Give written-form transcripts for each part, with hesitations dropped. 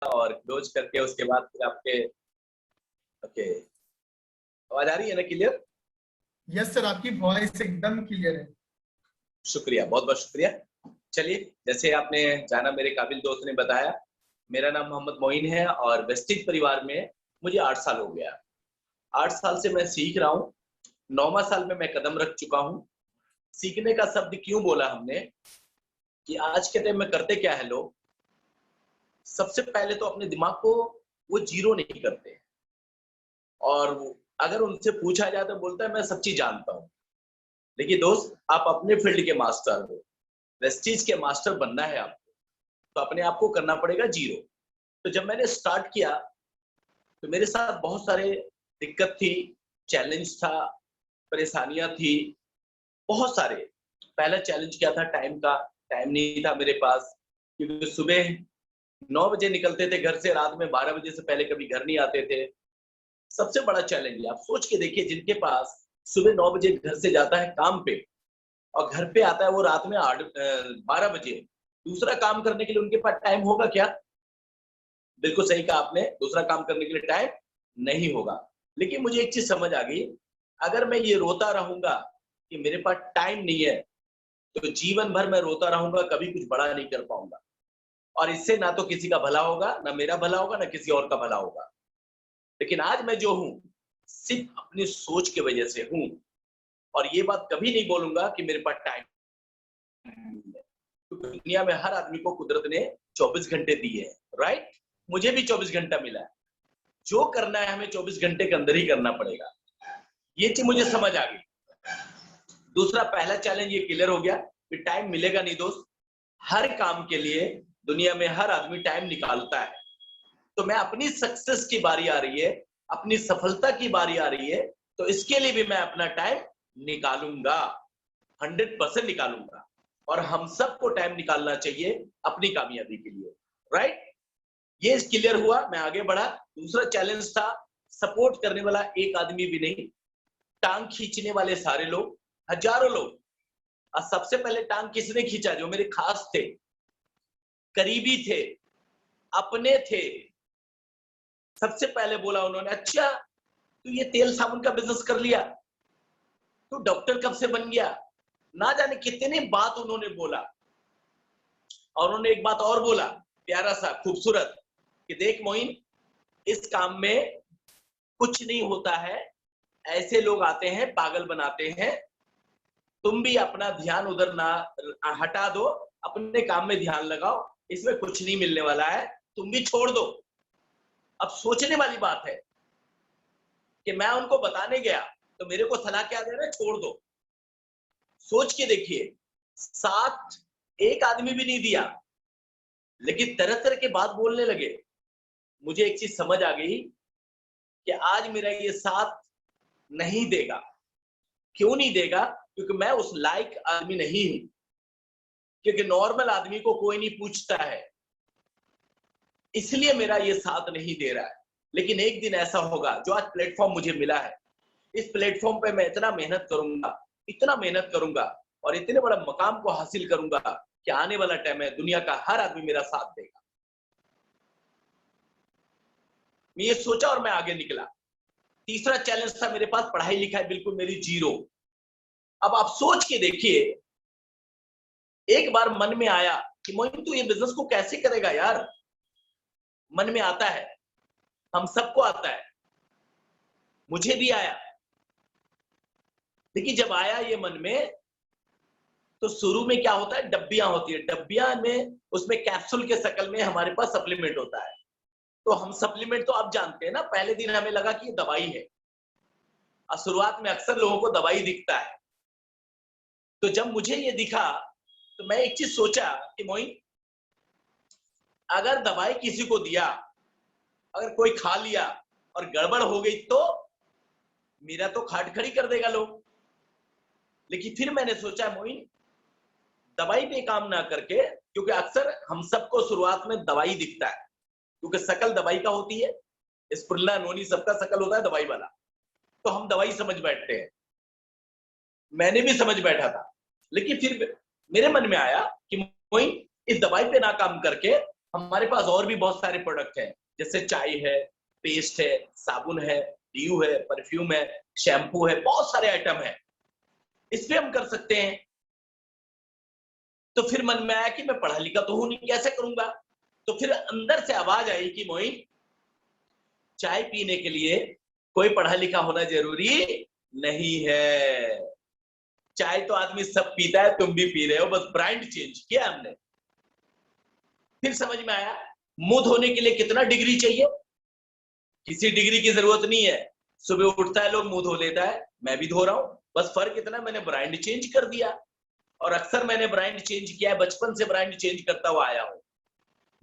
और क्लोज करके उसके बाद फिर आपके ओके। आवाज आ रही है ना क्लियर? यस सर, आपकी वॉइस एकदम क्लियर है। शुक्रिया, बहुत बहुत शुक्रिया। चलिए, जैसे आपने जाना, मेरे काबिल दोस्त ने बताया, मेरा नाम मोहम्मद मोइन है और वेस्टिज परिवार में मुझे 8 साल हो गया। 8 साल से मैं सीख रहा हूँ। 9वां साल में मैं कदम रख चुका हूँ। सीखने का शब्द क्यों बोला हमने कि आज के टाइम में करते क्या है लोग, सबसे पहले तो अपने दिमाग को वो जीरो नहीं करते, और अगर उनसे पूछा जाए तो बोलता है मैं सब चीज जानता हूँ। देखिए दोस्त, आप अपने फील्ड के मास्टर हो, वेस्टीज के मास्टर बनना है आपको, तो अपने आप को करना पड़ेगा जीरो। तो जब मैंने स्टार्ट किया तो मेरे साथ बहुत सारे दिक्कत थी, चैलेंज था, परेशानियां थी, बहुत सारे। पहला चैलेंज क्या था? टाइम का। टाइम नहीं था मेरे पास, क्योंकि सुबह 9 बजे निकलते थे घर से, रात में 12 बजे से पहले कभी घर नहीं आते थे। सबसे बड़ा चैलेंज है, आप सोच के देखिए, जिनके पास सुबह 9 बजे घर से जाता है काम पे और घर पे आता है वो रात में 12 बजे, दूसरा काम करने के लिए उनके पास टाइम होगा क्या? बिल्कुल सही कहा आपने, दूसरा काम करने के लिए टाइम नहीं होगा। लेकिन मुझे एक चीज समझ आ गई, अगर मैं ये रोता रहूंगा कि मेरे पास टाइम नहीं है, तो जीवन भर मैं रोता रहूंगा, कभी कुछ बड़ा नहीं कर पाऊंगा। और इससे ना तो किसी का भला होगा, ना मेरा भला होगा, ना किसी और का भला होगा। लेकिन आज मैं जो हूं, सिर्फ अपनी सोच की वजह से हूं। और ये बात कभी नहीं बोलूंगा कि मेरे पास टाइम नहीं है, क्योंकि दुनिया में हर आदमी को कुदरत ने 24 घंटे दिए हैं, राइट? मुझे भी 24 घंटा मिला है। जो करना है हमें 24 घंटे के अंदर ही करना पड़ेगा। ये चीज मुझे समझ आ गई। दूसरा, पहला चैलेंज ये क्लियर हो गया कि टाइम मिलेगा नहीं दोस्त। हर काम के लिए दुनिया में हर आदमी टाइम निकालता है। तो मैं अपनी सक्सेस की बारी आ रही है, अपनी सफलता की बारी आ रही है, तो इसके लिए भी मैं अपना टाइम निकालूंगा, 100% निकालूंगा। और हम सबको टाइम निकालना चाहिए अपनी कामयाबी के लिए, राइट? ये क्लियर हुआ, मैं आगे बढ़ा। दूसरा चैलेंज था, सपोर्ट करने वाला एक आदमी भी नहीं, टांग खींचने वाले सारे लोग, हजारों लोग। और सबसे पहले टांग किसने खींचा? जो मेरे खास थे, करीबी थे, अपने थे। सबसे पहले बोला उन्होंने, अच्छा तू ये तेल साबुन का बिजनेस कर लिया, तू डॉक्टर कब से बन गया? ना जाने कितने बात उन्होंने बोला। और उन्होंने एक बात और बोला, प्यारा सा, खूबसूरत, कि देख मोइन, इस काम में कुछ नहीं होता है, ऐसे लोग आते हैं पागल बनाते हैं, तुम भी अपना ध्यान उधर ना हटा दो, अपने काम में ध्यान लगाओ, इसमें कुछ नहीं मिलने वाला है, तुम भी छोड़ दो। अब सोचने वाली बात है कि मैं उनको बताने गया तो मेरे को सलाह क्या दे रहे हैं? छोड़ दो। सोच के देखिए, साथ एक आदमी भी नहीं दिया, लेकिन तरह तरह के बात बोलने लगे। मुझे एक चीज समझ आ गई कि आज मेरा ये साथ नहीं देगा। क्यों नहीं देगा? क्योंकि मैं उस लायक आदमी नहीं हूं, क्योंकि नॉर्मल आदमी को कोई नहीं पूछता है, इसलिए मेरा ये साथ नहीं दे रहा है। लेकिन एक दिन ऐसा होगा, जो आज प्लेटफॉर्म मुझे मिला है, इस प्लेटफॉर्म पे मैं इतना मेहनत करूंगा, इतना मेहनत करूंगा और इतने बड़ा मकाम को हासिल करूंगा कि आने वाला टाइम है दुनिया का हर आदमी मेरा साथ देगा। मैं ये सोचा और मैं आगे निकला। तीसरा चैलेंज था मेरे पास, पढ़ाई लिखाई बिल्कुल मेरी जीरो। अब आप सोच के देखिए, एक बार मन में आया कि मोइन तू ये बिजनेस को कैसे करेगा यार? मन में आता है, हम सबको आता है, मुझे भी आया। लेकिन जब आया ये मन में, तो शुरू में क्या होता है, डब्बियां होती है, डब्बियां में उसमें कैप्सूल के शक्ल में हमारे पास सप्लीमेंट होता है। तो हम सप्लीमेंट तो आप जानते हैं ना, पहले दिन हमें लगा कि ये दवाई है, और शुरुआत में अक्सर लोगों को दवाई दिखता है। तो जब मुझे ये दिखा तो मैं एक चीज सोचा कि मोइन, अगर दवाई किसी को दिया, अगर कोई खा लिया और गड़बड़ हो गई, तो मेरा तो खाट खड़ी कर देगा लोग। लेकिन फिर मैंने सोचा मोइन, दवाई पे काम ना करके, क्योंकि अक्सर हम सबको शुरुआत में दवाई दिखता है, क्योंकि शकल दवाई का होती है, स्प्रुल्ला नोनी सबका शकल होता है दवाई वाला, तो हम दवाई समझ बैठते हैं। मैंने भी समझ बैठा था। लेकिन फिर मेरे मन में आया कि मोइन, इस दवाई पे ना काम करके हमारे पास और भी बहुत सारे प्रोडक्ट हैं, जैसे चाय है, पेस्ट है, साबुन है, ड्यू है, परफ्यूम है, शैम्पू है, बहुत सारे आइटम है। इस पे हम कर सकते हैं। तो फिर मन में आया कि मैं पढ़ा लिखा तो हूं नहीं, कैसे करूंगा? तो फिर अंदर से आवाज आई कि मोइन, चाय पीने के लिए कोई पढ़ा लिखा होना जरूरी नहीं है। चाय तो आदमी सब पीता है, तुम भी पी रहे हो, बस ब्रांड चेंज किया हमने। फिर समझ में आया, मुंह धोने के लिए कितना डिग्री चाहिए? किसी डिग्री की जरूरत नहीं है। सुबह उठता है लोग मुंह धो लेता है, मैं भी धो रहा हूं, बस फर्क इतना मैंने ब्रांड चेंज कर दिया। और अक्सर मैंने ब्रांड चेंज किया है, बचपन से ब्रांड चेंज करता हुआ आया हूं।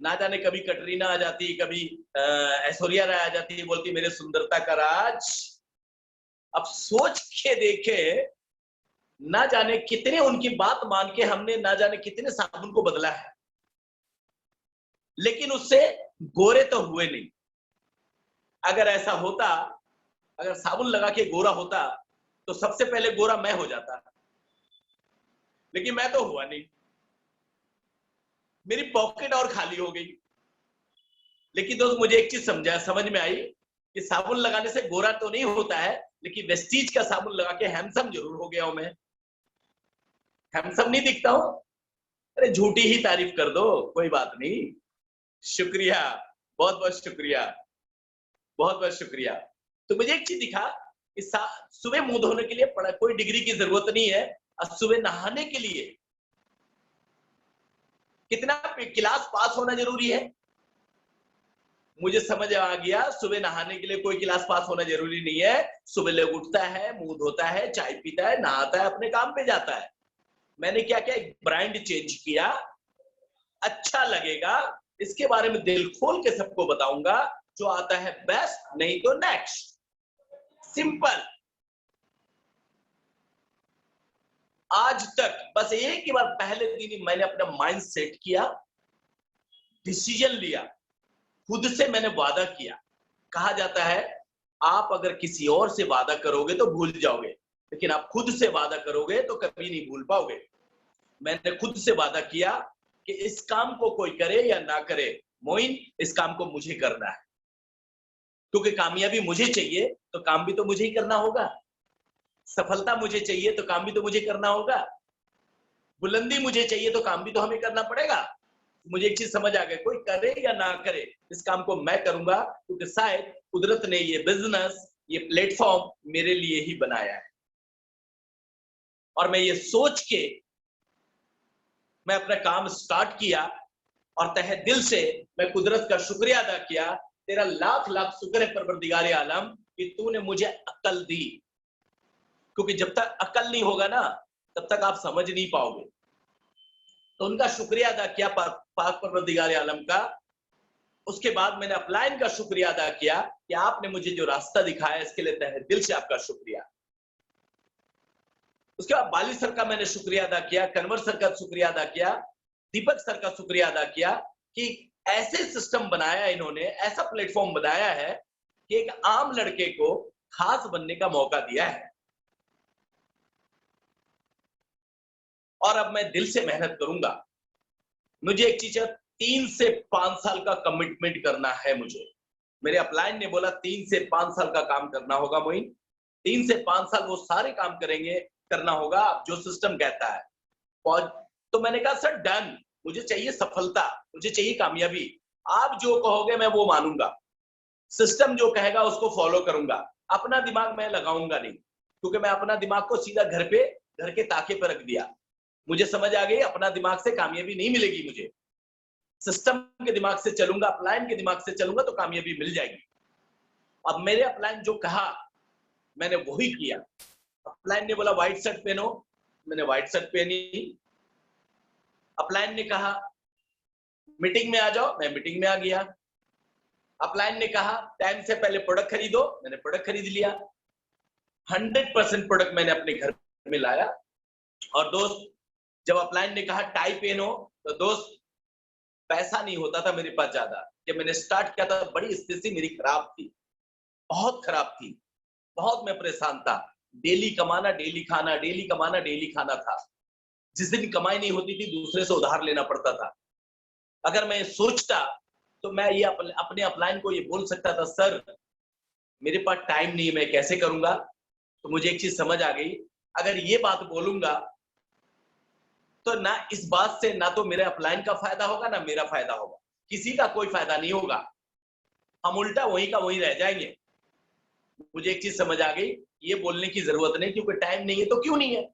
ना जाने कभी कटरीना आ जाती, कभी ऐश्वर्या राय आ जाती, बोलती मेरे सुंदरता का राज। अब सोच के देखे, ना जाने कितने उनकी बात मान के हमने ना जाने कितने साबुन को बदला है, लेकिन उससे गोरे तो हुए नहीं। अगर ऐसा होता, अगर साबुन लगा के गोरा होता तो सबसे पहले गोरा मैं हो जाता, लेकिन मैं तो हुआ नहीं। मेरी पॉकेट और खाली हो गई। लेकिन दोस्त, मुझे एक चीज समझ में आई कि साबुन लगाने से गोरा तो नहीं होता है, लेकिन वेस्टीज का साबुन लगा के हैंडसम जरूर हो गया हूं मैं। हैंडसम नहीं दिखता हूं? अरे झूठी ही तारीफ कर दो, कोई बात नहीं। शुक्रिया, बहुत बहुत शुक्रिया, बहुत बहुत शुक्रिया। तो मुझे एक चीज दिखा कि सुबह मुंह धोने के लिए कोई डिग्री की जरूरत नहीं है, और सुबह नहाने के लिए कितना क्लास पास होना जरूरी है। मुझे समझ आ गया, सुबह नहाने के लिए कोई क्लास पास होना जरूरी नहीं है। सुबह लोग उठता है, मुंह धोता है, चाय पीता है, नहाता है, अपने काम पे जाता है। मैंने क्या किया, एक ब्रांड चेंज किया। अच्छा लगेगा, इसके बारे में दिल खोल के सबको बताऊंगा। जो आता है बेस्ट, नहीं तो नेक्स्ट। सिंपल। आज तक बस एक ही बार पहले दिन ही मैंने अपना माइंड सेट किया, डिसीजन लिया, खुद से मैंने वादा किया। कहा जाता है आप अगर किसी और से वादा करोगे तो भूल जाओगे, लेकिन आप खुद से वादा करोगे तो कभी नहीं भूल पाओगे। मैंने खुद से वादा किया कि इस काम को कोई करे या ना करे, मोइन इस काम को मुझे करना है। क्योंकि कामयाबी मुझे चाहिए तो काम भी तो मुझे ही करना होगा। सफलता मुझे चाहिए तो काम भी तो मुझे करना होगा। बुलंदी मुझे चाहिए तो काम भी तो हमें करना पड़ेगा। मुझे एक चीज समझ आ गई, कोई करे या ना करे, इस काम को मैं करूंगा, क्योंकि शायद कुदरत ने ये बिजनेस, ये प्लेटफॉर्म मेरे लिए ही बनाया है। और मैं ये सोच के मैं अपना काम स्टार्ट किया, और तहे दिल से मैं कुदरत का शुक्रिया अदा किया। तेरा लाख लाख शुक्र है परवरदिगार आलम कि तूने मुझे अक्ल दी। क्योंकि जब तक अक्ल नहीं होगा ना, तब तक आप समझ नहीं पाओगे। तो उनका शुक्रिया अदा किया, पाक परवरदिगार आलम का। उसके बाद मैंने अपलाइन का शुक्रिया अदा किया कि आपने मुझे जो रास्ता दिखाया, इसके लिए तहे दिल से आपका शुक्रिया। उसके बाद बाली सर का मैंने शुक्रिया अदा किया, कन्वर सर का शुक्रिया अदा किया, दीपक सर का शुक्रिया अदा किया कि ऐसे सिस्टम बनाया इन्होंने, ऐसा प्लेटफॉर्म बनाया है कि एक आम लड़के को खास बनने का मौका दिया है। और अब मैं दिल से मेहनत करूंगा। मुझे एक चीज है, 3 से 5 साल का कमिटमेंट करना है मुझे। मेरे अपलाइन ने बोला 3 से 5 साल का काम करना होगा मोइन। 3 से 5 साल वो सारे काम करेंगे, करना होगा जो सिस्टम कहता है। और तो मैंने कहा सर डन, मुझे चाहिए सफलता, मुझे चाहिए कामयाबी। आप जो कहोगे मैं वो मानूंगा, सिस्टम जो कहेगा उसको फॉलो करूंगा, अपना दिमाग मैं लगाऊंगा नहीं। क्योंकि मैं अपना दिमाग को सीधा घर के ताके पर रख दिया। मुझे समझ आ गई अपना दिमाग से कामयाबी नहीं मिलेगी मुझे। सिस्टम के दिमाग से चलूंगा, अपलाइन के दिमाग से चलूंगा तो कामयाबी मिल जाएगी। अब मेरे अपलाइन जो कहा मैंने वही किया। अपलाइन ने बोला व्हाइट शर्ट पहनो, मैंने व्हाइट शर्ट पहनी। अपलाइन ने कहा मीटिंग में आ जाओ, मैं मीटिंग में आ गया। अपलाइन ने कहा टाइम से पहले प्रोडक्ट खरीदो, मैंने प्रोडक्ट खरीद लिया। 100% प्रोडक्ट मैंने अपने घर में लाया। और दोस्त, जब अपलाइन ने कहा टाई पहनो, तो दोस्त पैसा नहीं होता था मेरे पास ज्यादा। जब मैंने स्टार्ट किया था बड़ी स्थिति मेरी खराब थी, बहुत खराब थी, बहुत मैं परेशान था। डेली कमाना डेली खाना, डेली कमाना डेली खाना था। जिस दिन कमाई नहीं होती थी दूसरे से उधार लेना पड़ता था। अगर मैं सोचता तो मैं ये अपने अपलाइन को ये बोल सकता था, सर मेरे पास टाइम नहीं है, मैं कैसे करूंगा। तो मुझे एक चीज समझ आ गई, अगर ये बात बोलूंगा तो ना इस बात से ना तो मेरे अपलाइन का फायदा होगा ना मेरा फायदा होगा, किसी का कोई फायदा नहीं होगा, हम उल्टा वहीं का वहीं रह जाएंगे। मुझे एक चीज समझ आ गई, ये बोलने की जरूरत नहीं, क्योंकि टाइम नहीं है तो क्यों नहीं है।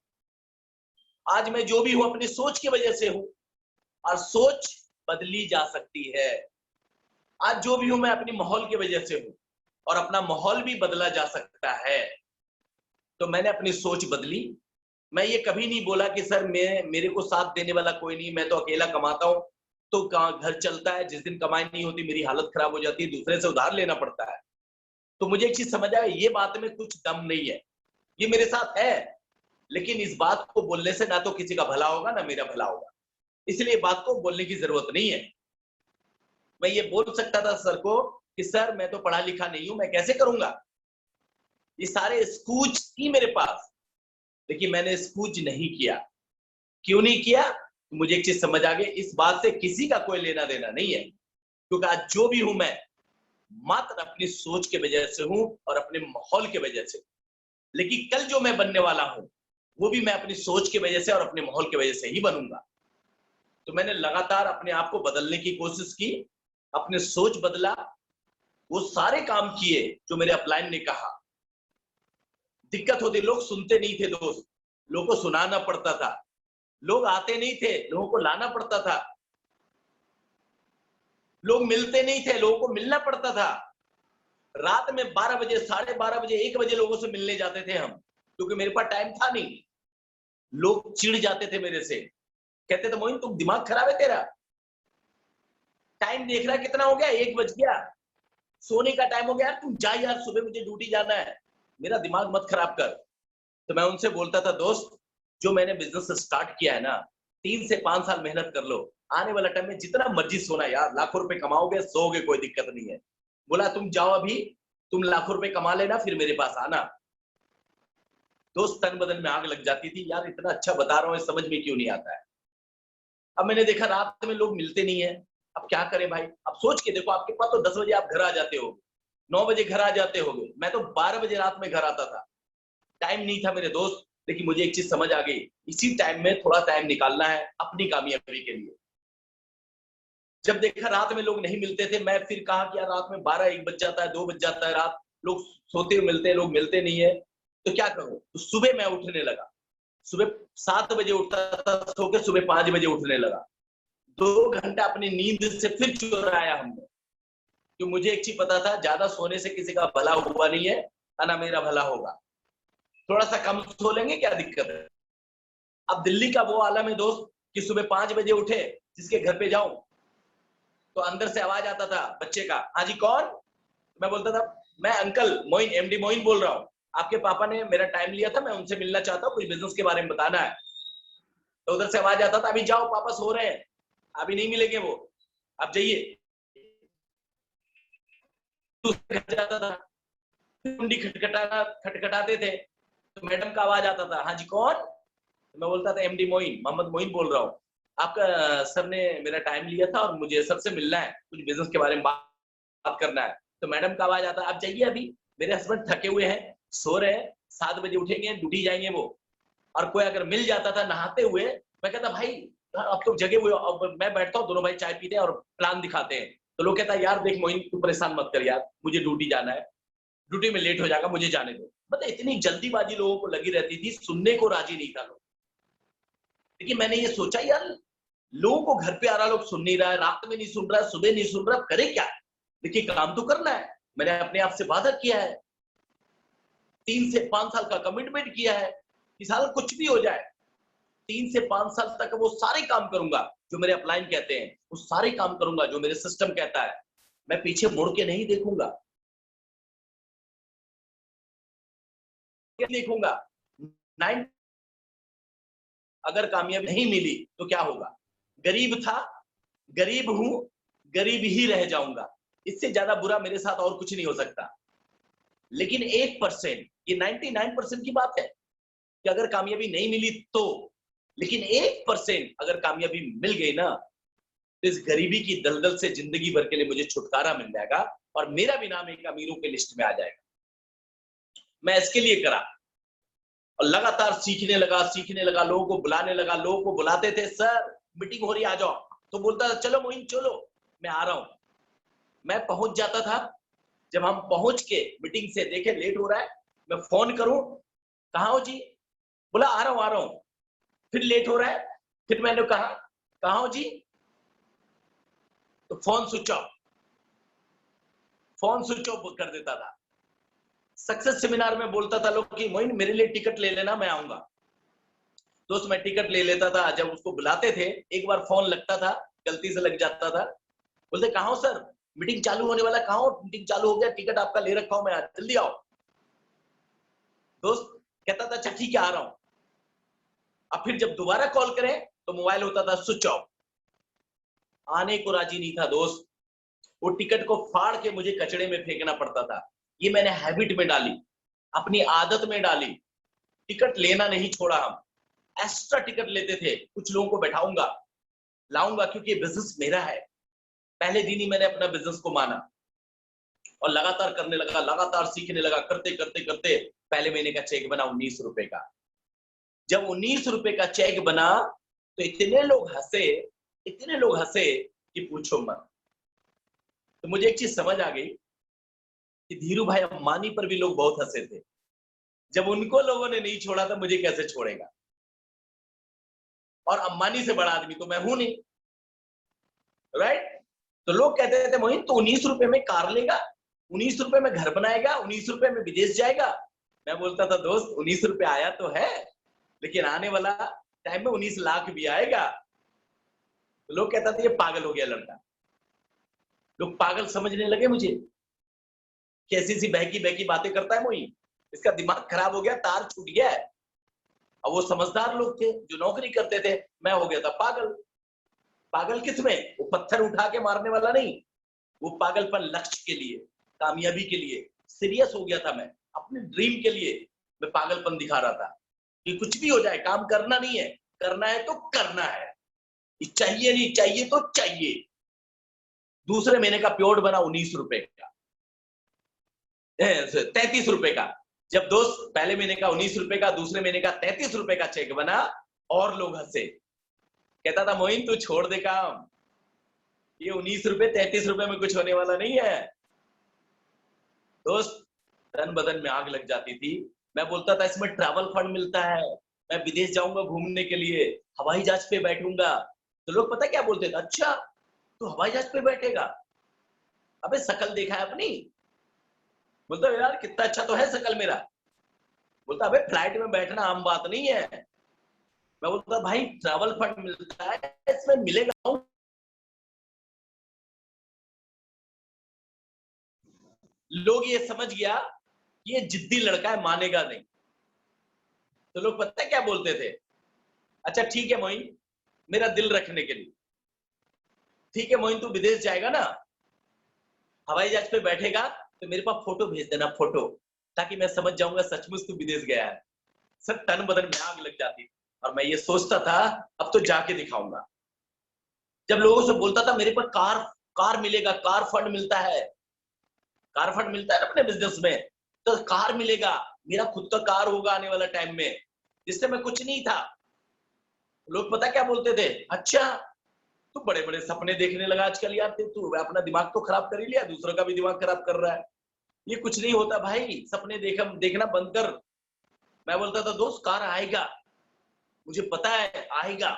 आज मैं जो भी हूं अपनी सोच की वजह से हूं, और सोच बदली जा सकती है। आज जो भी हूं मैं अपनी माहौल की वजह से हूं, और अपना माहौल भी बदला जा सकता है। तो मैंने अपनी सोच बदली। मैं ये कभी नहीं बोला कि सर मेरे को साथ देने वाला कोई नहीं, मैं तो अकेला कमाता हूं तो घर चलता है, जिस दिन कमाई नहीं होती मेरी हालत खराब हो जाती है, दूसरे से उधार लेना पड़ता है। तो मुझे एक चीज समझ आया, ये बात में कुछ दम नहीं है, ये मेरे साथ है, लेकिन इस बात को बोलने से ना तो किसी का भला होगा ना मेरा भला होगा, इसलिए बात को बोलने की जरूरत नहीं है। मैं ये बोल सकता था सर को कि सर मैं तो पढ़ा लिखा नहीं हूं, मैं कैसे करूंगा, ये सारे एक्सक्यूज थी मेरे पास, लेकिन मैंने एक्सक्यूज नहीं किया। क्यों नहीं किया? तो मुझे एक चीज समझ आ गई, इस बात से किसी का कोई लेना देना नहीं है, क्योंकि आज जो भी हूं मैं मात्र अपनी सोच के वजह से हूं और अपने माहौल के वजह से। लेकिन कल जो मैं बनने वाला हूं वो भी मैं अपनी सोच की वजह से और अपने माहौल की वजह से ही बनूंगा। तो मैंने लगातार अपने आप को बदलने की कोशिश की, अपने सोच बदला, वो सारे काम किए जो मेरे अपलाइन ने कहा। दिक्कत होती, लोग सुनते नहीं थे दोस्त, लोगों को सुनाना पड़ता था, लोग आते नहीं थे, लोगों को लाना पड़ता था, लोग मिलते नहीं थे, लोगों को मिलना पड़ता था। रात में 12 बजे, 12:30 बजे, 1 बजे लोगों से मिलने जाते थे हम, क्योंकि मेरे पास टाइम था नहीं। लोग चिढ़ जाते थे मेरे से, कहते थे मोइन तुम दिमाग खराब है तेरा, टाइम देख रहा है कितना हो गया, 1 बज गया, सोने का टाइम हो गया यार, तुम जा यार, सुबह मुझे ड्यूटी जाना है, मेरा दिमाग मत खराब कर। तो मैं उनसे बोलता था, दोस्त जो मैंने बिजनेस स्टार्ट किया है ना, 3 से 5 साल मेहनत कर लो, आने वाला टाइम में जितना मर्जी सोना यार, लाखों रुपए कमाओगे, सोओगे, कोई दिक्कत नहीं है। बोला तुम जाओ अभी, तुम लाखों रुपए कमा लेना, फिर मेरे पास आना। दोस्त तन बदन में आग लग जाती थी, यार इतना अच्छा बता रहा हूँ, समझ में क्यों नहीं आता है। अब मैंने देखा रात में लोग मिलते नहीं है, अब क्या करें भाई। अब सोच के देखो, आपके पास तो 10 बजे आप घर आ जाते हो, 9 बजे घर आ जाते होगे, मैं तो 12 बजे रात में घर आता था। टाइम नहीं था मेरे दोस्त, लेकिन मुझे एक चीज समझ आ गई, इसी टाइम में थोड़ा टाइम निकालना है अपनी कामयाबी के लिए। जब देखा रात में लोग नहीं मिलते थे, मैं फिर कहा कि यार रात में 12-1 बज जाता है, 2 बज जाता है रात, लोग सोते मिलते हैं, लोग मिलते नहीं है, तो क्या करूं। तो सुबह मैं उठने लगा, सुबह 7 बजे उठता था सो के, सुबह 5 बजे उठने लगा। 2 घंटा अपनी नींद से फिर चुराया हमने, क्यों मुझे एक चीज पता था, ज्यादा सोने से किसी का भला हुआ नहीं है, ना मेरा भला होगा। थोड़ा सा कम सो लेंगे, क्या दिक्कत है। अब दिल्ली का वो आलम है दोस्त कि सुबह 5 बजे उठे, जिसके घर पे जाऊं तो अंदर से आवाज आता था बच्चे का, हाँ जी कौन। मैं बोलता था मैं अंकल मोइन, एमडी मोइन बोल रहा हूँ, आपके पापा ने मेरा टाइम लिया था, मैं उनसे मिलना चाहता हूँ, कुछ बिजनेस के बारे में बताना है। तो उधर से आवाज आता था, अभी जाओ पापा सो रहे हैं, अभी नहीं मिलेंगे वो, आप जाइए। दूसरे घर जाता था, कुंडी खटखटाते थे, तो मैडम का आवाज आता था, हाँ जी कौन। तो मैं बोलता था एमडी मोइन, मोहम्मद मोइन बोल रहा हूँ, आपका सर ने मेरा टाइम लिया था और मुझे सबसे मिलना है, कुछ बिजनेस के बारे में बात करना है। तो मैडम का आवाज आता, आप जाइए अभी, मेरे हस्बैंड थके हुए हैं, सो रहे हैं, 7 बजे उठेंगे, ड्यूटी जाएंगे वो। और कोई अगर मिल जाता था नहाते हुए, मैं कहता भाई अब तो जगे हुए, अब मैं बैठता हूँ, दोनों भाई चाय पीते हैं और प्लान दिखाते हैं। तो लोग कहता है यार देख मोइन तू परेशान मत कर यार, मुझे ड्यूटी जाना है, ड्यूटी में लेट हो जाएगा, मुझे जाने दो। मतलब इतनी जल्दीबाजी लोगों को लगी रहती थी, सुनने को राजी नहीं था लोग। लेकिन मैंने ये सोचा यार, लोगों को घर पे आ रहा, लोग सुन नहीं रहा है, रात में नहीं सुन रहा है, सुबह नहीं सुन रहा, करे क्या। देखिए काम तो करना है, मैंने अपने आप से वादा किया है, 3 से 5 साल का कमिटमेंट किया है कि साल कुछ भी हो जाए, 3 से 5 साल तक वो सारे काम करूंगा जो मेरे अपलाइन कहते हैं, वो सारे काम करूंगा जो मेरे सिस्टम कहता है। मैं पीछे मुड़ के नहीं देखूंगा, देखूंगा 9। अगर कामयाबी नहीं मिली तो क्या होगा, गरीब था, गरीब हूं, गरीब ही रह जाऊंगा, इससे ज्यादा बुरा मेरे साथ और कुछ नहीं हो सकता। लेकिन 1%, ये 99% की बात है कि अगर कामयाबी नहीं मिली तो, लेकिन 1% अगर कामयाबी मिल गई ना, तो इस गरीबी की दलदल से जिंदगी भर के लिए मुझे छुटकारा मिल जाएगा और मेरा भी नाम एक अमीरों के लिस्ट में आ जाएगा। मैं इसके लिए करा और लगातार सीखने लगा, लोगों को बुलाने लगा। लोगों को बुलाते थे, सर मीटिंग हो रही आ जाओ, तो बोलता था चलो मोइन चलो, मैं आ रहा हूं। मैं पहुंच जाता था। जब हम पहुंच के मीटिंग से देखे लेट हो रहा है, मैं फोन करूं, कहां हो जी? बोला आ रहा हूं। फिर लेट हो रहा है, फिर मैंने कहा कहां हो जी? तो फोन स्विच ऑफ कर देता था। सक्सेस सेमिनार में बोलता था लोग कि मोइन मेरे लिए टिकट ले लेना, मैं आऊंगा। दोस्त मैं टिकट ले लेता था। जब उसको बुलाते थे, एक बार फोन लगता था, गलती से लग जाता था, बोलते कहां हो सर, मीटिंग चालू होने वाला, कहां हो? मीटिंग चालू हो गया, टिकट आपका ले रखा हूं मैं, जल्दी आओ। दोस्त कहता था अच्छा ठीक है आ रहा हूं। अब फिर जब दोबारा कॉल करें तो मोबाइल होता था स्विच ऑफ। आने को राजी नहीं था दोस्त। वो टिकट को फाड़ के मुझे कचड़े में फेंकना पड़ता था। ये मैंने हैबिट में डाली, अपनी आदत में डाली। टिकट लेना नहीं छोड़ा। हम एक्स्ट्रा टिकट लेते थे, कुछ लोगों को बैठाऊंगा, लाऊंगा, क्योंकि बिजनेस मेरा है। पहले दिन ही मैंने अपना बिजनेस को माना और लगातार करने लगा, लगातार सीखने लगा। करते करते करते पहले महीने का चेक बना 19 रुपए का। जब 19 रुपए का चेक बना तो इतने लोग हंसे कि पूछो मत। तो मुझे एक चीज समझ आ गई कि धीरू भाई अंबानी पर भी लोग बहुत हंसे थे। जब उनको लोगों ने नहीं छोड़ा तो मुझे कैसे छोड़ेगा? और अंबानी से बड़ा आदमी तो मैं हूं नहीं, राइट? तो लोग कहते थे मोहित तो 19 रुपए में कार लेगा, 19 रुपए में घर बनाएगा, 19 रुपए में विदेश जाएगा। मैं बोलता था दोस्त 19 रुपए आया तो है, लेकिन आने वाला टाइम में 19 लाख भी आएगा। तो लोग कहता था ये पागल हो गया लड़का। लोग पागल समझने लगे मुझे, कैसी सी बहकी बहकी बातें करता है मोहित, इसका दिमाग खराब हो गया, तार छूट गया है। और वो समझदार लोग थे जो नौकरी करते थे, मैं हो गया था पागल। पागल किसमें? वो पत्थर उठा के मारने वाला नहीं, वो पागलपन लक्ष्य के लिए, कामयाबी के लिए सीरियस हो गया था। मैं अपने ड्रीम के लिए मैं पागलपन दिखा रहा था कि कुछ भी हो जाए काम करना नहीं है, करना है तो करना है, चाहिए नहीं चाहिए तो चाहिए। दूसरे महीने का प्योर बना 19 रुपए का, 33 रुपए का। जब दोस्त पहले महीने का 19 रुपए का, दूसरे महीने का 33 रुपए का चेक बना और लोग हंसे। कहता था मोइन तू छोड़ दे काम, ये 19 रुपए 33 रुपए में कुछ होने वाला नहीं है। दोस्त तन बदन में आग लग जाती थी। मैं बोलता था इसमें ट्रैवल फंड मिलता है, मैं विदेश जाऊंगा घूमने के लिए, हवाई जहाज पे बैठूंगा। तो लोग पता क्या बोलते थे, अच्छा तू हवाई जहाज पे बैठेगा? अबे शकल देखा है अपनी? बोलता यार कितना अच्छा तो है शकल मेरा। बोलता अबे फ्लाइट में बैठना आम बात नहीं है। मैं बोलता भाई ट्रैवल फंड मिलता है, इसमें मिलेगा। लोग ये समझ गया कि ये जिद्दी लड़का है, मानेगा नहीं। तो लोग पता है क्या बोलते थे, अच्छा ठीक है मोइन, मेरा दिल रखने के लिए, ठीक है मोइन तू विदेश जाएगा ना, हवाई जहाज पे बैठेगा तो मेरे पास फोटो भेज देना, फोटो, ताकि मैं समझ जाऊंगा सचमुच तू विदेश गया है। सब तन बदन में आग लग जाती और मैं ये सोचता था अब तो जाके दिखाऊंगा। जब लोगों से बोलता था मेरे पर कार मिलेगा, कार फंड मिलता है, कार फंड मिलता है ना अपने बिजनेस में, तो कार मिलेगा, मेरा खुद का कार होगा आने वाला टाइम में, जिससे मैं कुछ नहीं था। लोग पता क्या बोलते थे, अच्छा तू बड़े बड़े सपने देखने लगा आजकल यार, तू अपना दिमाग तो खराब कर ही लिया, दूसरों का भी दिमाग खराब कर रहा है। ये कुछ नहीं होता भाई, सपने देखना बंद कर। मैं बोलता था दोस्त कार आएगा, मुझे पता है आएगा,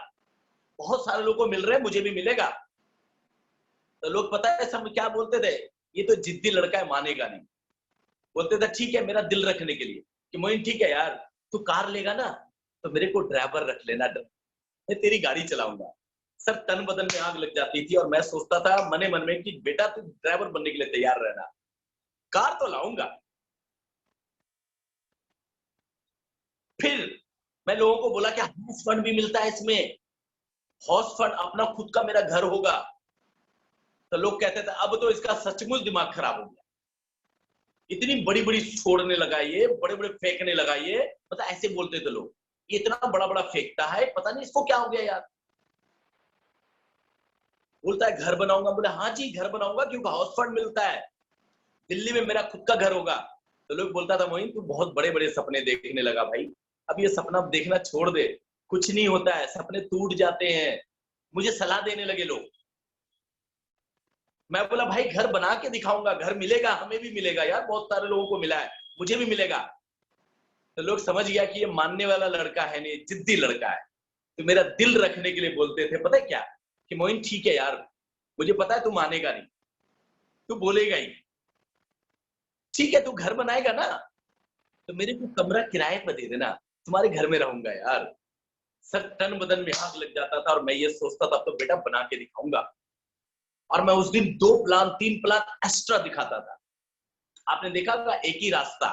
बहुत सारे लोगों को मिल रहे हैं, मुझे भी मिलेगा। तो लोग पता है सब क्या बोलते थे, ये तो जिद्दी लड़का है, मानेगा नहीं। बोलते थे ठीक है मेरा दिल रखने के लिए कि मोइन ठीक है यार, तू कार लेगा ना तो मेरे को ड्राइवर रख लेना, मैं तेरी गाड़ी चलाऊंगा। सर तन बदन में आग लग जाती थी और मैं सोचता था मने मन में कि बेटा तू ड्राइवर बनने के लिए तैयार रहना, कार तो लाऊंगा। फिर मैं लोगों को बोला कि हाउस फंड भी मिलता है इसमें, हाउस फंड अपना खुद का मेरा घर होगा। तो लोग कहते थे अब तो इसका सचमुच दिमाग खराब हो गया, इतनी बड़ी बड़ी छोड़ने लगा ये, बड़े बड़े फेंकने लगा ये, मतलब ऐसे बोलते थे लोग, ये इतना बड़ा बड़ा फेंकता है, पता नहीं इसको क्या हो गया यार। बोलता है घर बनाऊंगा। बोले हाँ जी घर बनाऊंगा, क्योंकि हाउस फंड मिलता है, दिल्ली में मेरा खुद का घर होगा। तो लोग बोलता था मोइन तू बहुत बड़े बड़े सपने देखने लगा भाई, अब ये सपना देखना छोड़ दे, कुछ नहीं होता है, सपने टूट जाते हैं। मुझे सलाह देने लगे लोग। मैं बोला भाई घर बना के दिखाऊंगा, घर मिलेगा, हमें भी मिलेगा यार, बहुत सारे लोगों को मिला है, मुझे भी मिलेगा। तो लोग समझ गया कि ये मानने वाला लड़का है नहीं, जिद्दी लड़का है। तो मेरा दिल रखने के लिए बोलते थे, पता है क्या, कि मोइन ठीक है यार, मुझे पता है तू मानेगा नहीं, तू बोलेगा ही, ठीक है तू घर बनाएगा ना तो मेरे को कमरा किराए पर दे देना, तुम्हारे घर में रहूंगा यार। सर तन बदन में आग लग जाता था और मैं ये सोचता था, तो बेटा बना के दिखाऊंगा। और मैं उस दिन 2 प्लान 3 प्लान एक्स्ट्रा दिखाता था। आपने देखा होगा एक ही रास्ता,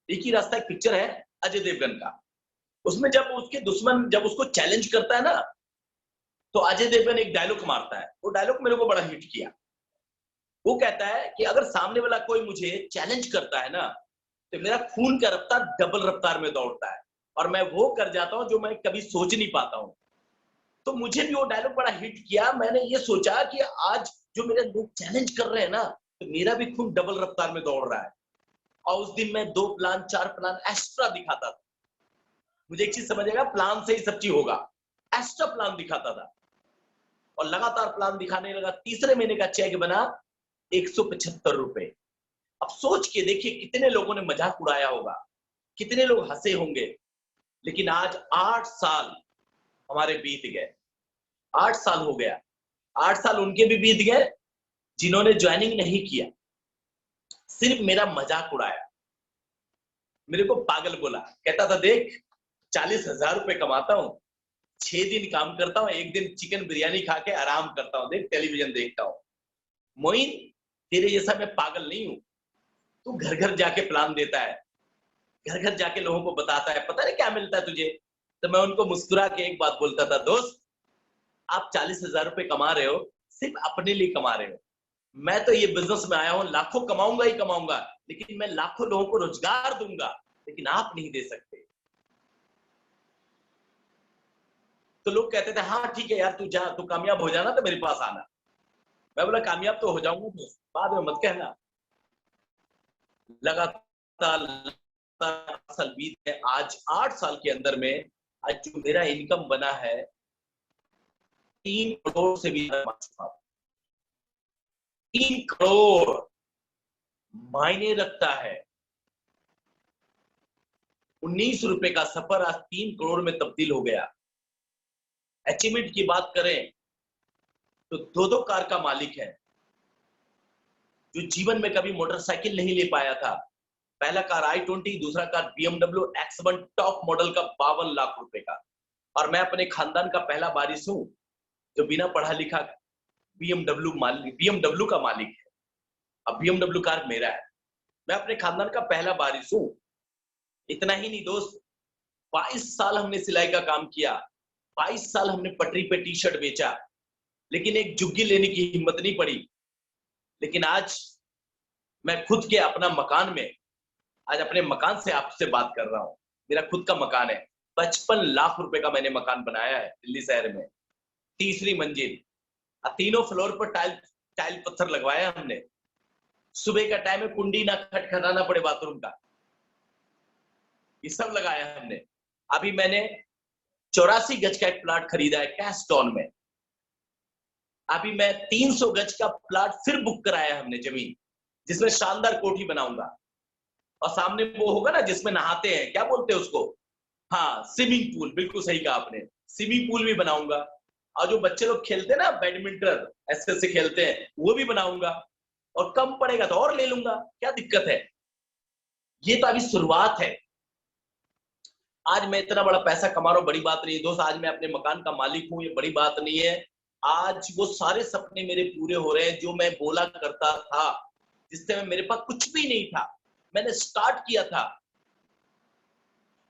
एक ही रास्ता एक पिक्चर है अजय देवगन का, उसमें जब उसके दुश्मन जब उसको चैलेंज करता है ना, तो अजय देवगन एक डायलॉग मारता है, वो डायलॉग मेरे को बड़ा हिट किया। वो कहता है कि अगर सामने वाला कोई मुझे चैलेंज करता है ना, तो मेरा खून का रफ्तार डबल रफ्तार में दौड़ता है और मैं वो कर जाता हूं जो मैं कभी सोच नहीं पाता हूं। तो मुझे भी वो डायलॉग बड़ा हिट किया। मैंने ये सोचा कि आज जो मेरे लोग चैलेंज कर रहे हैं ना, तो मेरा भी खून डबल रफ्तार में दौड़ रहा है। और उस दिन मैं 2 प्लान 4 प्लान एक्स्ट्रा दिखाता था। मुझे एक चीज समझेगा, प्लान से ही सब चीज होगा। एक्स्ट्रा प्लान दिखाता था और लगातार प्लान दिखाने लगा। तीसरे महीने का चेक बना 175 रुपए। अब सोच के देखिए कितने लोगों ने मजाक उड़ाया होगा, कितने लोग हंसे होंगे। लेकिन आज 8 साल हमारे बीत गए, 8 साल हो गया। 8 साल उनके भी बीत गए जिन्होंने ज्वाइनिंग नहीं किया, सिर्फ मेरा मजाक उड़ाया, मेरे को पागल बोला। कहता था देख 40,000 रुपए कमाता हूं, 6 दिन काम करता हूं, एक दिन चिकन बिरयानी खा के आराम करता हूं, देख टेलीविजन देखता हूं। मोइन तेरे जैसा मैं पागल नहीं हूं, तू घर घर जाके प्लान देता है, घर घर जाके लोगों को बताता है, पता नहीं क्या मिलता है तुझे। तो मैं उनको मुस्कुरा के एक बात बोलता था, दोस्त आप 40,000 रुपए कमा रहे हो, सिर्फ अपने लिए कमा रहे हो। मैं तो ये बिजनेस में आया हूं, लाखों कमाऊंगा ही कमाऊंगा, लेकिन मैं लाखों लोगों को रोजगार दूंगा, लेकिन आप नहीं दे सकते। तो लोग कहते थे हाँ ठीक है यार, तू जा, तू कामयाब हो जाना तो मेरे पास आना। मैं बोला कामयाब तो हो जाऊंगा दोस्त, बाद में मत कहना। लगातार लगातार साल बीत गए। आज 8 साल के अंदर में आज जो मेरा इनकम बना है 3 करोड़ से भी ज्यादा, 3 करोड़ मायने रखता है। 19 रुपए का सफर आज 3 करोड़ में तब्दील हो गया। अचीवमेंट की बात करें तो 2-2 कार का मालिक है, जो जीवन में कभी मोटरसाइकिल नहीं ले पाया था। पहला कार i20, दूसरा car BMW X1 top model का 52 लाख रुपए का। और मैं अपने खानदान का पहला वारिस हूं जो बिना पढ़ा लिखा BMW का मालिक है। अब BMW कार मेरा है, मैं अपने खानदान का पहला वारिस हूं। इतना ही नहीं दोस्त, 22 साल हमने सिलाई का काम किया, 22 साल हमने पटरी पे टी शर्ट बेचा, लेकिन एक झुग्गी लेने की हिम्मत नहीं पड़ी। लेकिन आज मैं खुद के अपना मकान में, आज अपने मकान से आपसे बात कर रहा हूं। मेरा खुद का मकान है, 55 लाख रुपए का मैंने मकान बनाया है दिल्ली शहर में, 3री मंजिल। 3 फ्लोर पर टाइल टाइल पत्थर लगवाया हमने। सुबह का टाइम में कुंडी ना खटखटाना पड़े बाथरूम का, ये सब लगाया हमने। अभी मैंने 84 गज का एक प्लाट खरीदा है कैश टाउन में। अभी मैं 300 गज का प्लाट फिर बुक कराया हमने जमीन, जिसमें शानदार कोठी बनाऊंगा। और सामने वो होगा ना जिसमें नहाते हैं, क्या बोलते हैं उसको, हाँ स्विमिंग पूल, बिल्कुल सही कहा आपने, स्विमिंग पूल भी बनाऊंगा। और जो बच्चे लोग खेलते हैं ना बैडमिंटन, ऐसे खेलते हैं, वो भी बनाऊंगा। और कम पड़ेगा तो और ले लूंगा, क्या दिक्कत है। ये तो अभी शुरुआत है। आज मैं इतना बड़ा पैसा कमा रहा हूं, बड़ी बात नहीं है दोस्त। आज मैं अपने मकान का मालिक हूं, ये बड़ी बात नहीं है। आज वो सारे सपने मेरे पूरे हो रहे हैं जो मैं बोला करता था, जिस समय मेरे पास कुछ भी नहीं था, मैंने स्टार्ट किया था।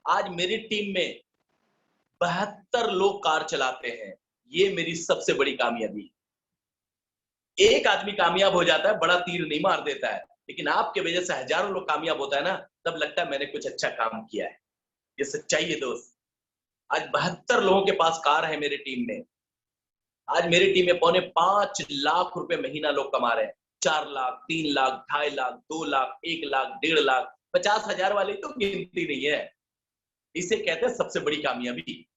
आज मेरी टीम में 72 लोग कार चलाते हैं, ये मेरी सबसे बड़ी कामयाबी। एक आदमी कामयाब हो जाता है, बड़ा तीर नहीं मार देता है, लेकिन आपके वजह से हजारों लोग कामयाब होता है ना, तब लगता है मैंने कुछ अच्छा काम किया है। ये सच्चाई है दोस्त। आज 72 लोगों के पास कार है मेरी टीम में। आज मेरी टीम में 5.25 लाख रुपए महीना लोग कमा रहे हैं। 4 लाख, 3 लाख, 2.5 लाख, 2 लाख, 1 लाख, 1.5 लाख, 50,000 वाले तो गिनती नहीं है। इसे कहते हैं सबसे बड़ी कामयाबी।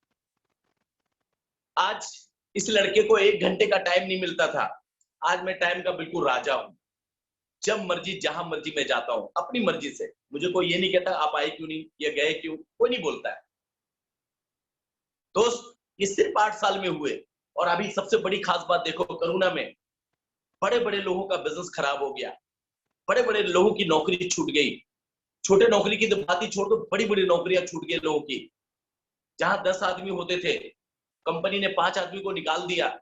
आज इस लड़के को 1 घंटे का टाइम नहीं मिलता था, आज मैं टाइम का बिल्कुल राजा हूं। जब मर्जी जहां मर्जी मैं जाता हूं अपनी मर्जी से। मुझे कोई ये नहीं कहता आप आए क्यों नहीं या गए क्यों, कोई नहीं बोलता है। दोस्त ये सिर्फ 8 साल में हुए। और अभी सबसे बड़ी खास बात देखो, कोरोना में बड़े बड़े लोगों का बिजनेस खराब हो गया, बड़े बड़े लोगों की नौकरी छूट गई। छोटे नौकरी की तो बात ही छोड़ दो, बड़ी बड़ी नौकरियां छूट गई लोगों की। जहां 10 आदमी होते थे, कंपनी ने 5 आदमी को निकाल दिया,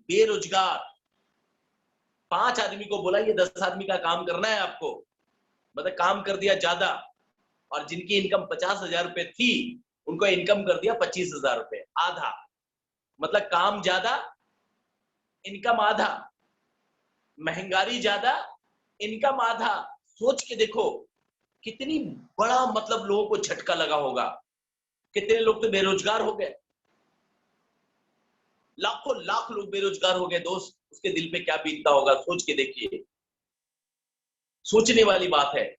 बेरोजगार। 5 आदमी को बोला ये 10 आदमी का काम करना है आपको, मतलब काम कर दिया ज्यादा। और जिनकी इनकम 50,000 रुपए थी, उनको इनकम कर दिया 25,000 रुपए, आधा। मतलब काम ज्यादा, इनकम आधा, महंगाई ज्यादा, इनकम आधा। सोच के देखो कितनी बड़ा मतलब लोगों को झटका लगा होगा। कितने लोग तो बेरोजगार हो गए, लाखों लाख लोग बेरोजगार हो गए। दोस्त उसके दिल पे क्या बीतता होगा, सोच के देखिए। सोचने वाली बात है।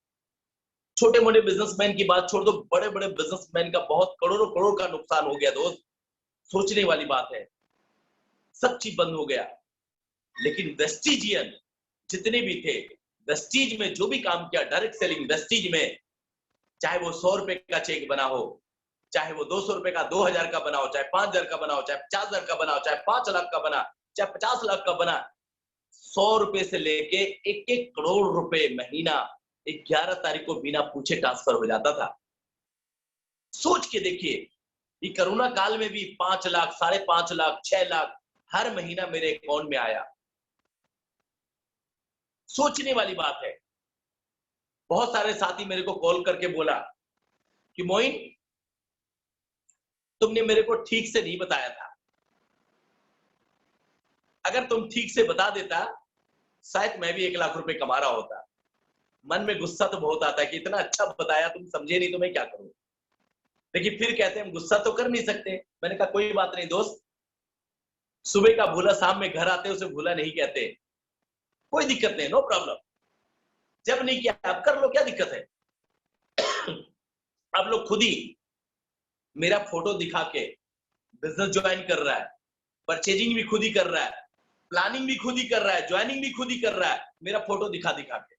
छोटे मोटे बिजनेसमैन की बात छोड़ दो, बड़े बड़े बिजनेसमैन का बहुत करोड़ों करोड़ का नुकसान हो गया। दोस्त सोचने वाली बात है। सब चीज बंद हो गया। लेकिन वेस्टिजियन जितने भी थे, वेस्टीज में जो भी काम किया, डायरेक्ट सेलिंग वेस्टीज में, चाहे वो 100 रुपए का चेक बना हो, चाहे वो 200 रुपए का, 2,000 का बना हो, चाहे 5,000 का बना हो, चाहे 50,000 का बना हो, चाहे 5 लाख का बना, चाहे 50 लाख का बना, 100 रुपए से लेके 1-1 करोड़ रुपए महीना 11 तारीख को बिना पूछे ट्रांसफर हो जाता था। सोच के देखिए, ये कोरोना काल में भी 5 लाख, 5.5 लाख, 6 लाख हर महीना मेरे अकाउंट में आया। सोचने वाली बात है। बहुत सारे साथी मेरे को कॉल करके बोला कि मोइन तुमने मेरे को ठीक से नहीं बताया था, अगर तुम ठीक से बता देता शायद मैं भी 1 लाख रुपए कमा रहा होता। मन में गुस्सा तो बहुत आता है कि इतना अच्छा बताया, तुम समझे नहीं तो मैं क्या करूं। लेकिन फिर कहते हैं हम गुस्सा तो कर नहीं सकते। मैंने कहा कोई बात नहीं दोस्त, सुबह का भूला शाम में घर आते उसे भूला नहीं कहते। कोई दिक्कत नहीं, नो प्रॉब्लम। जब नहीं किया अब कर लो, क्या दिक्कत है। अब लोग खुद ही मेरा फोटो दिखा के बिजनेस ज्वाइन कर रहा है, परचेजिंग भी खुद ही कर रहा है, प्लानिंग भी खुद ही कर रहा है, ज्वाइनिंग भी खुद ही कर रहा है, मेरा फोटो दिखा दिखा के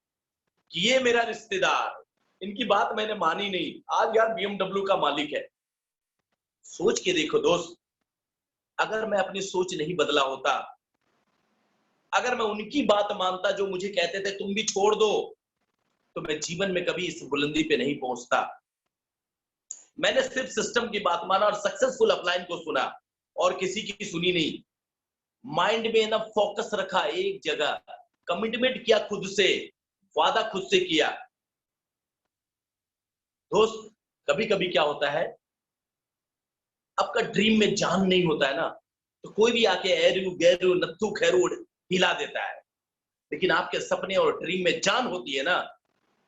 कि ये मेरा रिश्तेदार। इनकी बात मैंने मानी नहीं, आज यार BMW का मालिक है। सोच के देखो दोस्त, अगर मैं अपनी सोच नहीं बदला होता, अगर मैं उनकी बात मानता जो मुझे कहते थे तुम भी छोड़ दो, तो मैं जीवन में कभी इस बुलंदी पे नहीं पहुंचता। मैंने सिर्फ सिस्टम की बात माना और सक्सेसफुल अपलाइन को सुना और किसी की सुनी नहीं। माइंड में ना फोकस रखा एक जगह, कमिटमेंट किया खुद से, वादा खुद से किया। दोस्त कभी कभी क्या होता है, आपका ड्रीम में जान नहीं होता है ना, तो कोई भी आके एरू गैरू नत्थू खैरू हिला देता है। लेकिन आपके सपने और ड्रीम में जान होती है ना,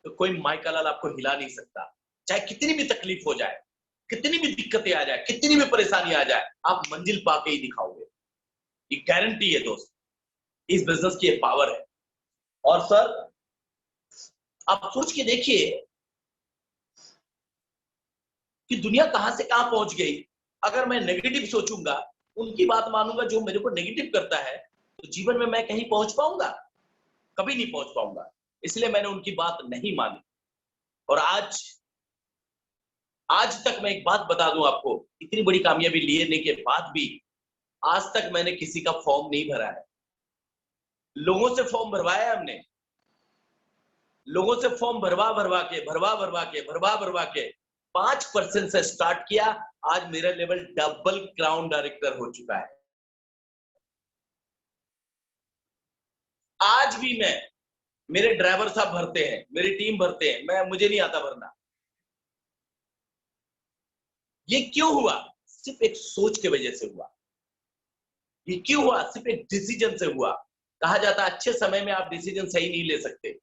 तो कोई माइका लाल आपको हिला नहीं सकता। चाहे कितनी भी तकलीफ हो जाए, कितनी भी दिक्कतें आ जाए, कितनी भी परेशानी आ जाए, आप मंजिल पाके ही दिखाओगे। ये गारंटी है दोस्त, इस बिजनेस की पावर है। और सर आप सोच के देखिए कि दुनिया कहां से कहां पहुंच गई। अगर मैं नेगेटिव सोचूंगा, उनकी बात मानूंगा जो मेरे को नेगेटिव करता है, तो जीवन में मैं कहीं पहुंच पाऊंगा? कभी नहीं पहुंच पाऊंगा। इसलिए मैंने उनकी बात नहीं मानी। और आज तक मैं एक बात बता दूं आपको, इतनी बड़ी कामयाबी लेने के बाद भी आज तक मैंने किसी का फॉर्म नहीं भरा है। लोगों से फॉर्म भरवाया है हमने, लोगों से फॉर्म भरवा के 5% से स्टार्ट किया। आज मेरा लेवल डबल क्राउन डायरेक्टर हो चुका है। आज भी मेरे ड्राइवर साहब भरते हैं, मेरी टीम भरते हैं, मुझे नहीं आता भरना। ये क्यों हुआ? सिर्फ एक सोच के वजह से हुआ। ये क्यों हुआ? सिर्फ एक डिसीजन से हुआ। कहा जाता है अच्छे समय में आप डिसीजन सही नहीं ले सकते।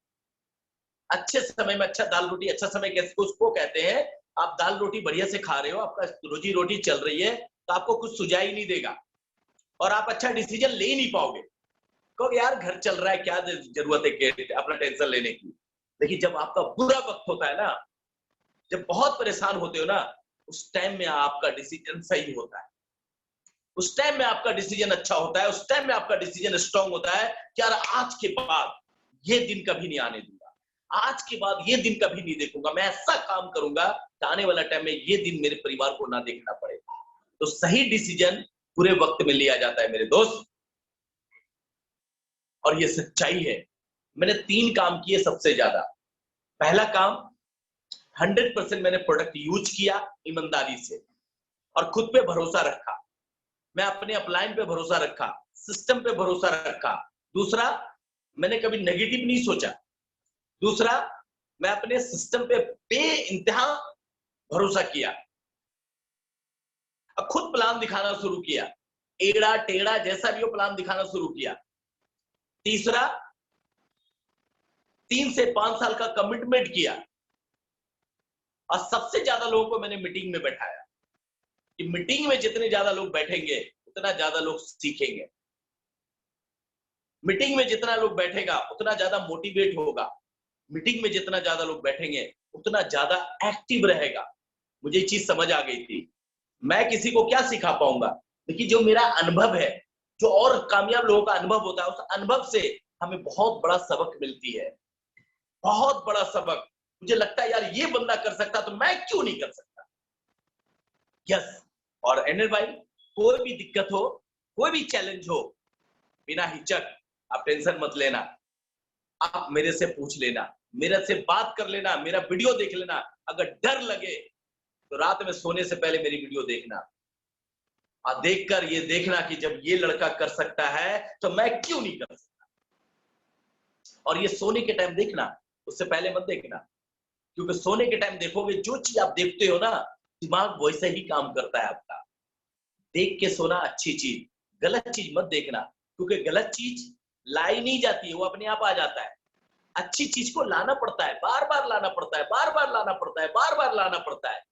अच्छे समय में अच्छा दाल रोटी, अच्छा समय कैसे उसको कहते हैं, आप दाल रोटी बढ़िया से खा रहे हो, आपका रोजी रोटी चल रही है, तो आपको कुछ सुझाई नहीं देगा। और आप अच्छा डिसीजन ले ही नहीं पाओगे। कहोगे यार घर चल रहा है, क्या जरूरत है अपना टेंशन लेने की। देखिए जब आपका बुरा वक्त होता है ना, जब बहुत परेशान होते हो ना, उस टाइम में आपका डिसीजन सही होता है, उस टाइम में आपका डिसीजन अच्छा होता है, उस टाइम में आपका डिसीजन स्ट्रांग होता है कि यार आज के बाद ये दिन कभी नहीं आने दूंगा, आज के बाद ये दिन कभी नहीं देखूंगा, मैं ऐसा काम करूंगा कि आने वाला टाइम में ये दिन मेरे परिवार को ना देखना पड़े। तो सही डिसीजन पूरे वक्त में लिया जाता है मेरे दोस्त, और ये सच्चाई है। मैंने 3 काम किए सबसे ज्यादा। पहला काम, 100% मैंने प्रोडक्ट यूज किया ईमानदारी से और खुद पे भरोसा रखा। मैं अपने अपलाइन पे भरोसा रखा, सिस्टम पे भरोसा रखा। दूसरा, मैंने कभी नेगेटिव नहीं सोचा। दूसरा, मैं अपने सिस्टम पे बेइंतहा भरोसा किया। अब खुद प्लान दिखाना शुरू किया, एड़ा टेढ़ा जैसा भी हो प्लान दिखाना शुरू किया। तीसरा, 3 से 5 साल का कमिटमेंट किया और सबसे ज्यादा लोगों को मैंने मीटिंग में बैठाया कि मीटिंग में जितने ज्यादा लोग बैठेंगे उतना ज्यादा लोग सीखेंगे, मीटिंग में जितना लोग बैठेगा उतना ज्यादा मोटिवेट होगा, मीटिंग में जितना ज्यादा लोग बैठेंगे उतना ज्यादा एक्टिव रहेगा। मुझे ये चीज समझ आ गई थी। मैं किसी को क्या सिखा पाऊंगा? देखिए जो मेरा अनुभव है, जो और कामयाब लोगों का अनुभव होता है, उस अनुभव से हमें बहुत बड़ा सबक मिलती है, बहुत बड़ा सबक। मुझे लगता है यार ये बंदा कर सकता तो मैं क्यों नहीं कर सकता। यस। और अनिल भाई, कोई भी दिक्कत हो, कोई भी चैलेंज हो, बिना हिचक आप टेंशन मत लेना, आप मेरे से पूछ लेना, मेरे से बात कर लेना, मेरा वीडियो देख लेना। अगर डर लगे तो रात में सोने से पहले मेरी वीडियो देखना और देखकर ये देखना कि जब ये लड़का कर सकता है तो मैं क्यों नहीं कर सकता। और ये सोने के टाइम देखना, उससे पहले मत देखना, क्योंकि सोने के टाइम देखोगे, जो चीज आप देखते हो ना, दिमाग वैसे ही काम करता है आपका। देख के सोना अच्छी चीज, गलत चीज मत देखना, क्योंकि गलत चीज लाई नहीं जाती है, वो अपने आप आ जाता है। अच्छी चीज को लाना पड़ता है, बार बार लाना पड़ता है, बार बार लाना पड़ता है, बार बार लाना पड़ता है।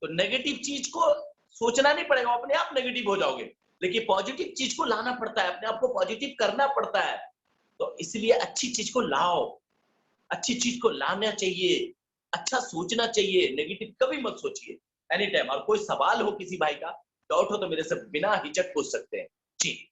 तो नेगेटिव चीज को सोचना नहीं पड़ेगा, अपने आप नेगेटिव हो जाओगे, लेकिन पॉजिटिव चीज को लाना पड़ता है, अपने आप को पॉजिटिव करना पड़ता है। तो इसलिए अच्छी चीज को लाओ, अच्छी चीज को लाना चाहिए, अच्छा सोचना चाहिए, नेगेटिव कभी मत सोचिए एनी टाइम। और कोई सवाल हो किसी भाई का, डाउट हो तो मेरे से बिना हिचक पूछ सकते हैं जी।